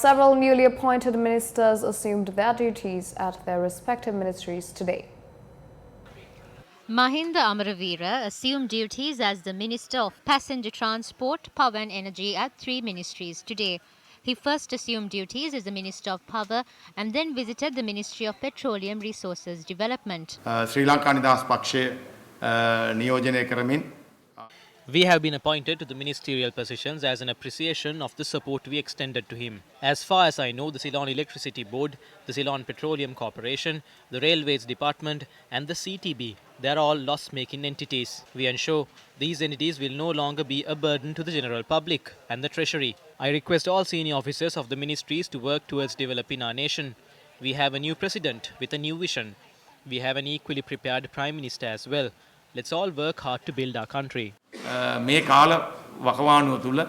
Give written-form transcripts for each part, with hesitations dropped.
Several newly appointed ministers assumed their duties at their respective ministries today. Mahinda Amaraveera assumed duties as the Minister of Passenger Transport, Power and Energy at 3 ministries today. He first assumed duties as the Minister of Power and then visited the Ministry of Petroleum Resources Development. Sri Lanka Nidas Pakshe නියෝජනය කරමින් We have been appointed to the ministerial positions as an appreciation of the support we extended to him. As far as I know, the Ceylon Electricity Board, the Ceylon Petroleum Corporation, the Railways Department and the CTB, they are all loss-making entities. We ensure these entities will no longer be a burden to the general public and the Treasury. I request all senior officers of the ministries to work towards developing our nation. We have a new president with a new vision. We have an equally prepared Prime Minister as well. Let's all work hard to build our country. මේ කාල වකවානුව තුළ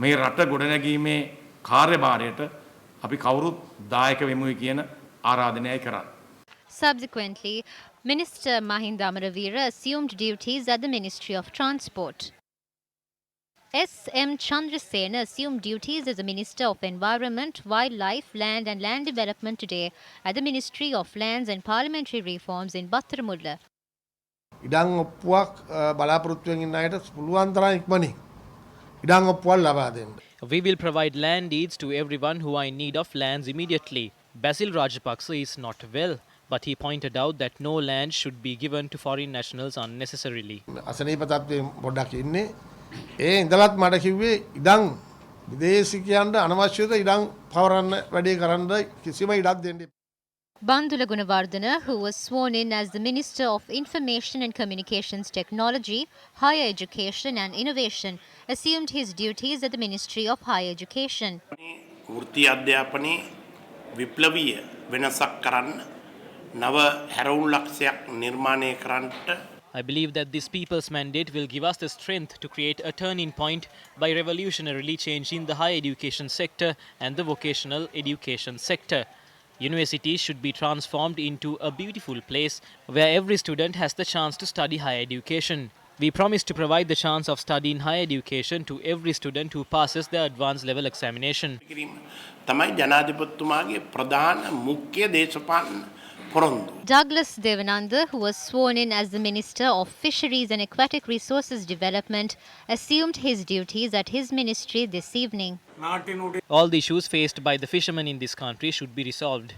මේ රට ගොඩනැගීමේ කාර්යභාරයට අපි කවුරුත් දායක වෙමුයි කියන ආරාධනයයි කරන්නේ. Subsequently, Minister Mahinda Amaraveera assumed duties at the Ministry of Transport. S.M. Chandrasena assumed duties as the Minister of Environment, Wildlife, Land and Land Development today at the Ministry of Lands and Parliamentary Reforms in Battaramulla. ඉඩම් ඔප්පුවක් බලාපොරොත්තුවෙන් ඉන්න අයට පුළුවන් තරම් ඉක්මනින් ඉඩම් ඔප්පුවක් ලබා දෙන්න. We will provide land deeds to everyone who are in need of lands immediately. Basil Rajapaksa is not well, but he pointed out that no land should be given to foreign nationals unnecessarily. අසනීප තත්ත්වයෙන් පොඩ්ඩක් ඉන්නේ. ඒ ඉඳලත් මට කිව්වේ ඉඩම් විදේශිකයන්ට අනවශ්‍යද ඉඩම් පවරන්න වැඩේ කරන්න කිසිම ඉඩක් දෙන්න එපා. Bandula Gunawardena, who was sworn in as the Minister of Information and Communications Technology, Higher Education and Innovation, assumed his duties at the Ministry of Higher Education. වෘත්ති අධ්‍යාපනයේ විප්ලවීය වෙනසක් කරන්න නව හැරවුම් ලක්ෂයක් නිර්මාණය කරන්නට I believe that this people's mandate will give us the strength to create a turning point by revolutionarily changing the higher education sector and the vocational education sector. Universities should be transformed into a beautiful place where every student has the chance to study higher education. We promise to provide the chance of studying higher education to every student who passes the advanced level examination. තමයි ජනාධිපතිතුමාගේ ප්‍රධාන මුඛ්‍ය දේශපාලන පොරොන්දු. Douglas Devananda, who was sworn in as the Minister of Fisheries and Aquatic Resources Development, assumed his duties at his ministry this evening. All the issues faced by the fishermen in this country should be resolved.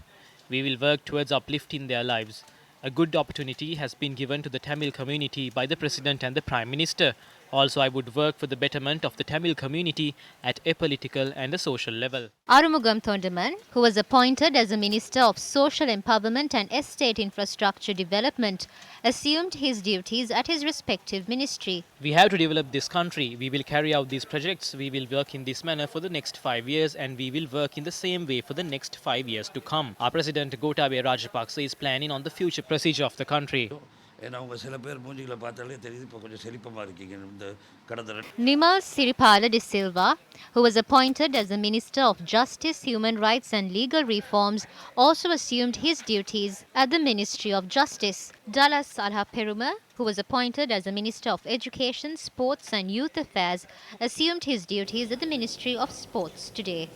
We will work towards uplifting their lives. A good opportunity has been given to the Tamil community by the President and the Prime Minister. Also, I would work for the betterment of the Tamil community at a political and a social level. Arumugam Thondaman, who was appointed as the Minister of Social Empowerment and Estate Infrastructure Development, assumed his duties at his respective ministry. We have to develop this country. We will carry out these projects. We will work in this manner for the next 5 years and we will work in the same way for the next 5 years to come. Our President Gotabaya Rajapaksa is planning on the future procedure of the country. Nimal Siripala de Silva, who was appointed as the Minister of Justice, Human Rights and Legal Reforms, also assumed his duties at the Ministry of Justice. Dallas Alha Peruma, who was appointed as the Minister of Education, Sports and Youth Affairs, assumed his duties at the Ministry of Sports today.